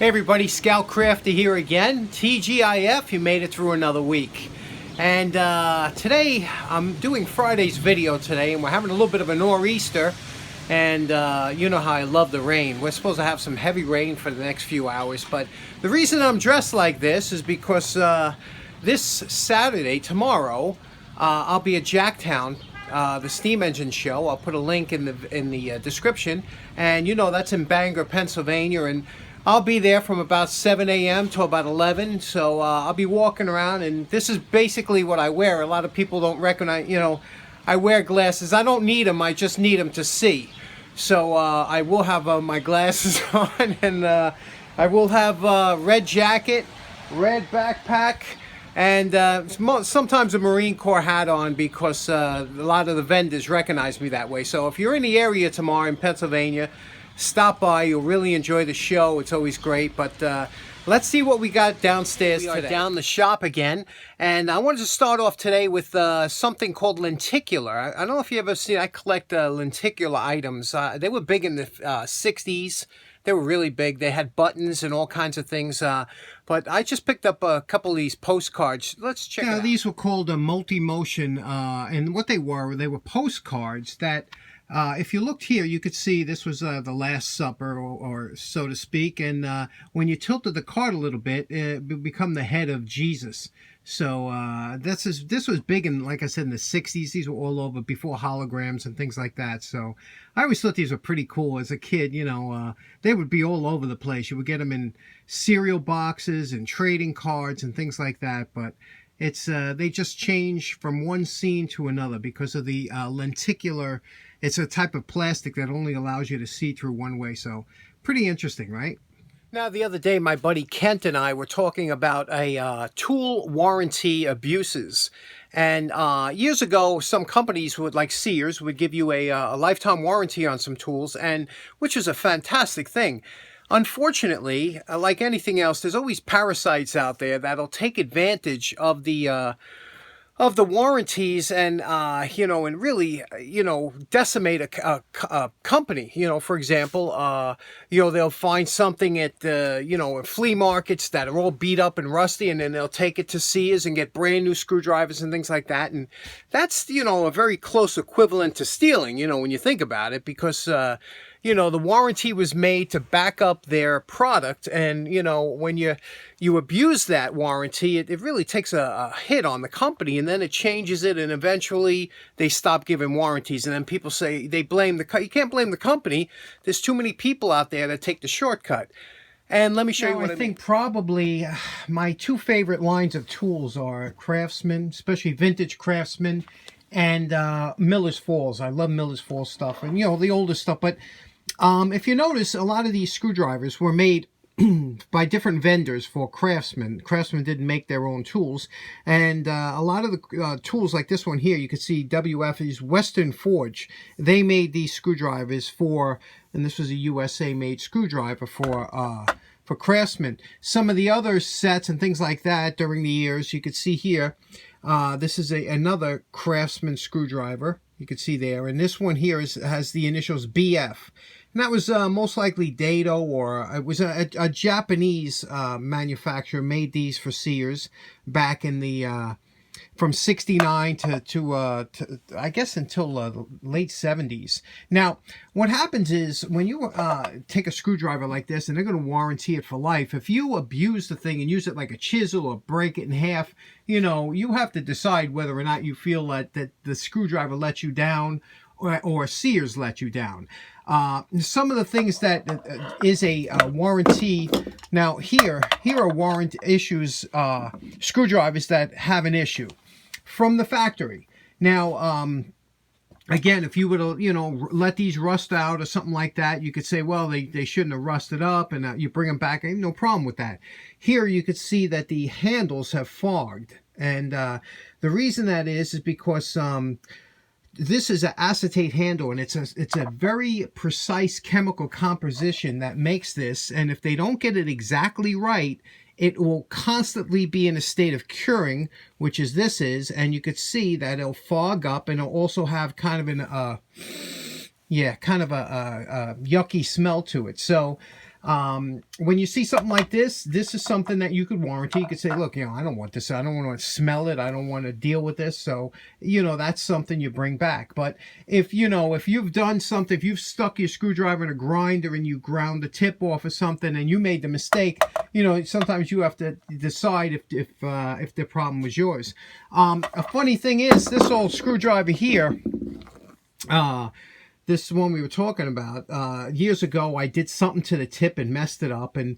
Hey everybody, Scout Kraeuter here again. TGIF, you made it through another week. And today, I'm doing Friday's video today, and we're having a little bit of a nor'easter. And you know how I love the rain. We're supposed to have some heavy rain for the next few hours. But the reason I'm dressed like this is because this Saturday, tomorrow, I'll be at Jacktown, the steam engine show. I'll put a link in the description. And you know, that's in Bangor, Pennsylvania. And I'll be there from about 7 a.m. to about 11, so I'll be walking around, and this is basically what I wear. A lot of people don't recognize, you know, I wear glasses. I don't need them, I just need them to see. So I will have my glasses on, and I will have red jacket, red backpack, and sometimes a Marine Corps hat on because a lot of the vendors recognize me that way. So if you're in the area tomorrow in Pennsylvania, stop by. You'll really enjoy the show. It's always great. But let's see what we got downstairs today. We are down the shop again, and I wanted to start off today with something called Lenticular. I don't know if you ever seen. I collect Lenticular items. They were big in the 60s. They were really big. They had buttons and all kinds of things. But I just picked up a couple of these postcards. Let's check it out. These were called multi-motion, and what they were postcards that, if you looked here, you could see this was the Last Supper, or so to speak. And when you tilted the card a little bit, it would become the head of Jesus. So this was big in, like I said, in the 60s. These were all over before holograms and things like that. So I always thought these were pretty cool as a kid. You know, they would be all over the place. You would get them in cereal boxes and trading cards and things like that. But it's they just change from one scene to another because of the lenticular. It's a type of plastic that only allows you to see through one way. So pretty interesting, right? Now, the other day, my buddy Kent and I were talking about a tool warranty abuses. And years ago, some companies would, like Sears, would give you a lifetime warranty on some tools, and which is a fantastic thing. Unfortunately, like anything else, there's always parasites out there that'll take advantage of the warranties and, you know, and really, you know, decimate a company. You know, for example, you know, they'll find something at, you know, flea markets that are all beat up and rusty, and then they'll take it to Sears and get brand new screwdrivers and things like that. And that's, you know, a very close equivalent to stealing, you know, when you think about it, because, you know, the warranty was made to back up their product. And, you know, when you abuse that warranty, it really takes a hit on the company, and then it changes it, and eventually they stop giving warranties. And then people say they blame you can't blame the company. There's too many people out there that take the shortcut. And let me show you what I think. Probably my two favorite lines of tools are Craftsman, especially vintage Craftsman, and Miller's Falls. I love Miller's Falls stuff, and, you know, the older stuff. But if you notice, a lot of these screwdrivers were made by different vendors for Craftsman. Craftsman didn't make their own tools. And a lot of the tools like this one here, you can see WF's Western Forge. They made these screwdrivers for, and this was a USA-made screwdriver for Craftsman. Some of the other sets and things like that during the years, you could see here, this is another Craftsman screwdriver. You can see there. And this one here has the initials BF. And that was most likely Dado, or it was a Japanese manufacturer made these for Sears back in the from 69 to I guess until the late 70s. Now, what happens is when you take a screwdriver like this, and they're going to warranty it for life, if you abuse the thing and use it like a chisel or break it in half, you know, you have to decide whether or not you feel that the screwdriver let you down, or Sears let you down. Some of the things that is a warranty. Now here are warranty issues, screwdrivers that have an issue from the factory. Now, again, if you were to, you know, let these rust out or something like that, you could say, well, they shouldn't have rusted up, and you bring them back. No problem with that. Here you could see that the handles have fogged, and the reason that is because this is an acetate handle, and it's a very precise chemical composition that makes this. And if they don't get it exactly right, it will constantly be in a state of curing, which is this is. And you could see that it'll fog up, and it'll also have kind of an yucky smell to it. So When you see something like this is something that you could warranty. You could say, look, I don't want this. I don't want to smell it. I don't want to deal with this. So, that's something you bring back. But if you've done something, if you've stuck your screwdriver in a grinder and you ground the tip off of something and you made the mistake, sometimes you have to decide if the problem was yours. A funny thing is, this old screwdriver here, this one we were talking about, years ago, I did something to the tip and messed it up, and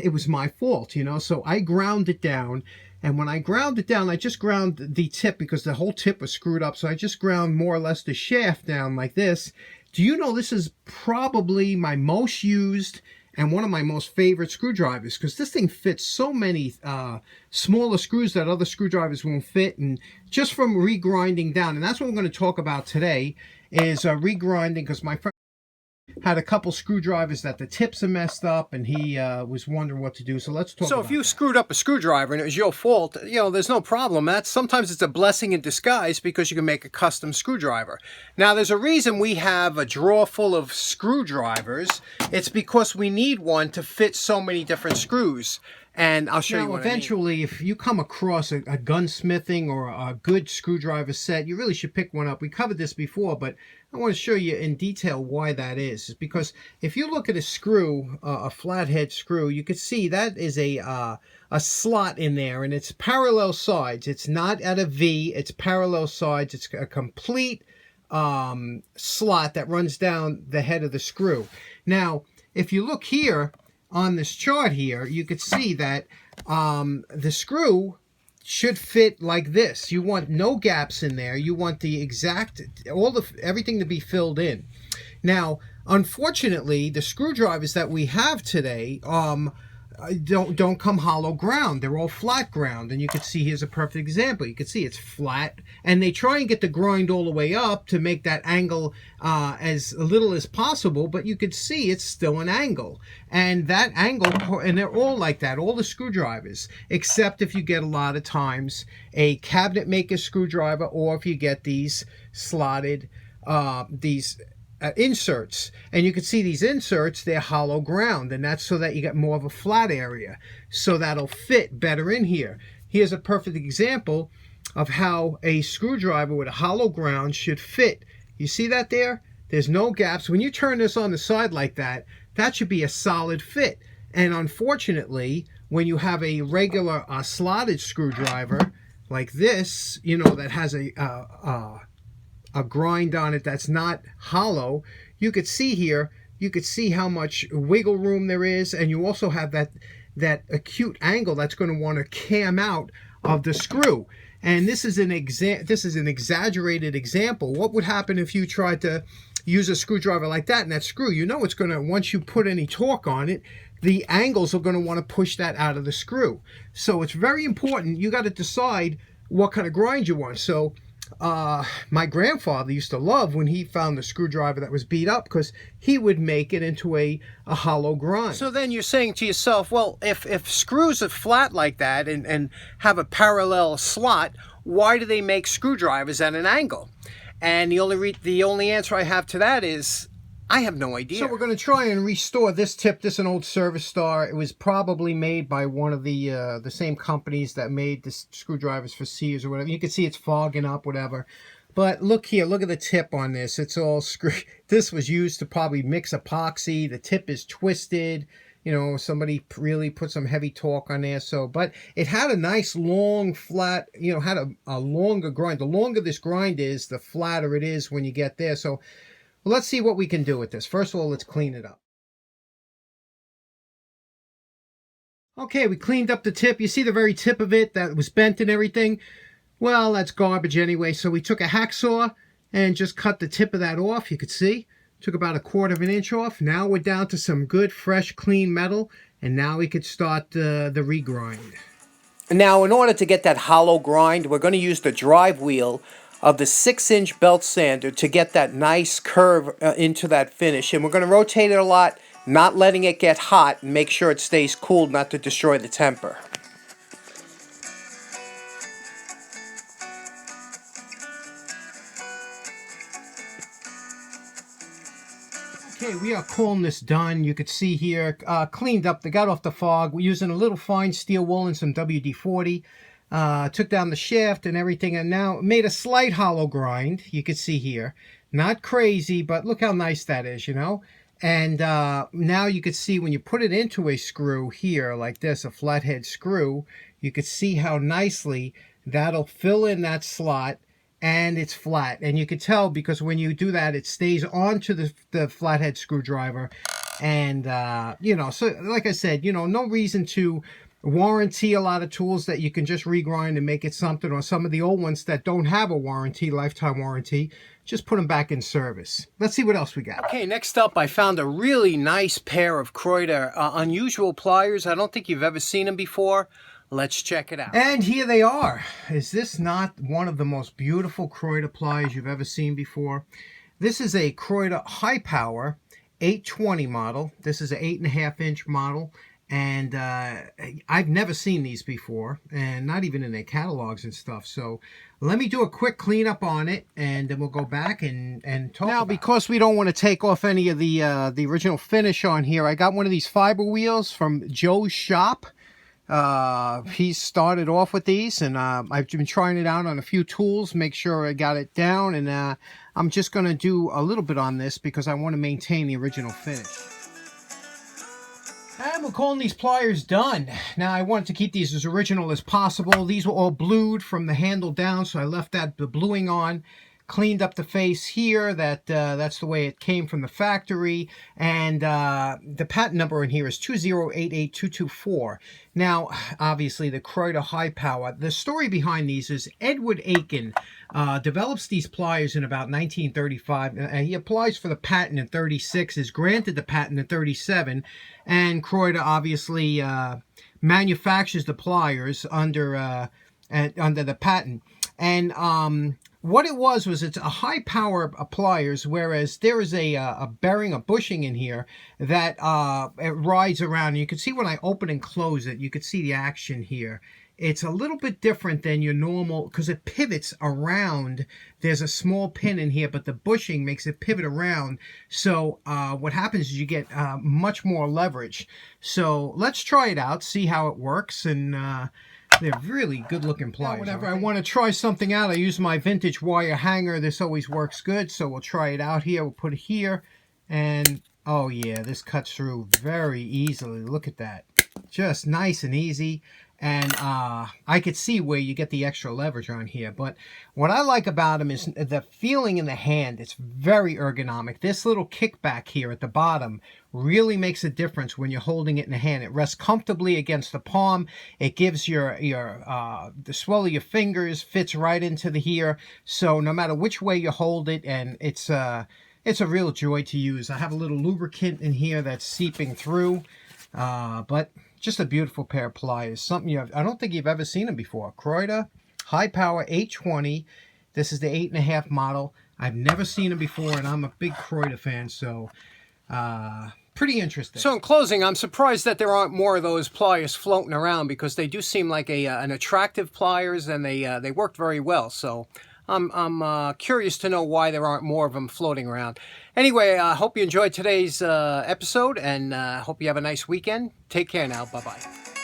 it was my fault, so I ground it down. And when I ground it down, I just ground the tip because the whole tip was screwed up, so I just ground more or less the shaft down like this. Do you know this is probably my most used and one of my most favorite screwdrivers, because this thing fits so many smaller screws that other screwdrivers won't fit, and just from regrinding down. And that's what we're going to talk about today, is regrinding, because my friend had a couple screwdrivers that the tips are messed up, and he was wondering what to do. So let's talk about if you that. screwed up a screwdriver and it was your fault, there's no problem. Sometimes it's a blessing in disguise, because you can make a custom screwdriver. Now, there's a reason we have a drawer full of screwdrivers. It's because we need one to fit so many different screws. And I'll show you what eventually, I mean. if you come across a gunsmithing or a good screwdriver set, you really should pick one up. We covered this before, but I want to show you in detail why that is. It's because if you look at a screw, a flathead screw, you can see that is a slot in there, and it's parallel sides. It's not at a V, it's parallel sides. It's a complete slot that runs down the head of the screw. Now, if you look here, on this chart here, you could see that the screw should fit like this. You want no gaps in there. You want the exact, everything to be filled in. Now, unfortunately, the screwdrivers that we have today don't come hollow ground. They're all flat ground, and you can see here's a perfect example. You can see it's flat, and they try and get the grind all the way up to make that angle as little as possible, but you could see it's still an angle, and that angle, and they're all like that, all the screwdrivers, except if you get a lot of times a cabinet maker screwdriver, or if you get these slotted inserts, and you can see these inserts, they're hollow ground, and that's so that you get more of a flat area, so that'll fit better in here. Here's a perfect example of how a screwdriver with a hollow ground should fit. You see that there? There's no gaps. When you turn this on the side like that, that should be a solid fit. And unfortunately, when you have a regular slotted screwdriver like this, that has a grind on it that's not hollow, you could see here, you could see how much wiggle room there is, and you also have that acute angle that's going to want to cam out of the screw. And this is an exaggerated example. What would happen if you tried to use a screwdriver like that, and that screw, it's going to, once you put any torque on it, the angles are going to want to push that out of the screw. So it's very important. You got to decide what kind of grind you want. So my grandfather used to love when he found the screwdriver that was beat up, because he would make it into a hollow grind. So then you're saying to yourself, well, if screws are flat like that and have a parallel slot, why do they make screwdrivers at an angle? And the only answer I have to that is, I have no idea. So we're going to try and restore this tip. This is an old Service Star. It was probably made by one of the same companies that made the screwdrivers for Sears or whatever. You can see it's fogging up, whatever. But look here, look at the tip on this. It's all screwed. This was used to probably mix epoxy. The tip is twisted. Somebody really put some heavy torque on there. So, but it had a nice long flat, had a longer grind. The longer this grind is, the flatter it is when you get there. So let's see what we can do with this. First of all, let's clean it up. Okay, we cleaned up the tip. You see the very tip of it that was bent and everything? Well, that's garbage anyway. So we took a hacksaw and just cut the tip of that off. You could see. Took about 1/4 inch off. Now we're down to some good, fresh, clean metal. And now we could start the regrind. Now, in order to get that hollow grind, we're going to use the drive wheel of the 6-inch belt sander to get that nice curve into that finish. And we're going to rotate it a lot, not letting it get hot, and make sure it stays cool, not to destroy the temper. Okay, We are calling this done. You could see here, cleaned up, they got off the fog. We're using a little fine steel wool and some WD-40. Took down the shaft and everything, and now made a slight hollow grind. You could see here. Not crazy, but look how nice that is, you know? And now you could see when you put it into a screw here, like this, a flathead screw, you could see how nicely that'll fill in that slot, and it's flat. And you could tell because when you do that, it stays onto the flathead screwdriver. And, you know, so like I said, you know, no reason to warranty a lot of tools that you can just regrind and make it something, or some of the old ones that don't have a warranty, lifetime warranty, just put them back in service. Let's see what else we got. Okay, next up, I found a really nice pair of Kraeuter unusual pliers. I don't think you've ever seen them before. Let's check it out. And here they are. Is this not one of the most beautiful Kraeuter pliers you've ever seen before? This is a Kraeuter high power 820 model. This is an 8.5-inch model. And I've never seen these before, and not even in their catalogs and stuff. So let me do a quick cleanup on it, and then we'll go back and talk now, because we don't want to take off any of the original finish on here, I got one of these fiber wheels from Joe's shop. He started off with these, and I've been trying it out on a few tools, make sure I got it down, and I'm just going to do a little bit on this because I want to maintain the original finish. And we're calling these pliers done. Now, I wanted to keep these as original as possible. These were all blued from the handle down, so I left the bluing on. Cleaned up the face here. That's the way it came from the factory. And the patent number in here is 2088224. Now, obviously, the Kraeuter high power. The story behind these is Edward Aiken develops these pliers in about 1935. He applies for the patent in 36, is granted the patent in 37, and Kraeuter obviously manufactures the pliers under the patent. And what it was it's a high power pliers, whereas there is a bearing, a bushing in here that it rides around. You can see when I open and close it, you can see the action here. It's a little bit different than your normal, because it pivots around. There's a small pin in here, but the bushing makes it pivot around. So what happens is you get much more leverage. So let's try it out, see how it works, and they're really good looking pliers. Whenever I want to try something out, I use my vintage wire hanger. This always works good, so we'll try it out here. We'll put it here, and oh yeah, this cuts through very easily. Look at that. Just nice and easy. And I could see where you get the extra leverage on here. But what I like about them is the feeling in the hand. It's very ergonomic. This little kickback here at the bottom really makes a difference when you're holding it in the hand. It rests comfortably against the palm. It gives the swell of your fingers, fits right into the here. So no matter which way you hold it, and it's a real joy to use. I have a little lubricant in here that's seeping through. But just a beautiful pair of pliers. Something I don't think you've ever seen them before. Kraeuter high power 820. This is the 8.5 model. I've never seen them before, and I'm a big Kraeuter fan, so pretty interesting. So in closing, I'm surprised that there aren't more of those pliers floating around, because they do seem like an attractive pliers, and they worked very well. So I'm curious to know why there aren't more of them floating around. Anyway, I hope you enjoyed today's episode, and hope you have a nice weekend. Take care now. Bye-bye.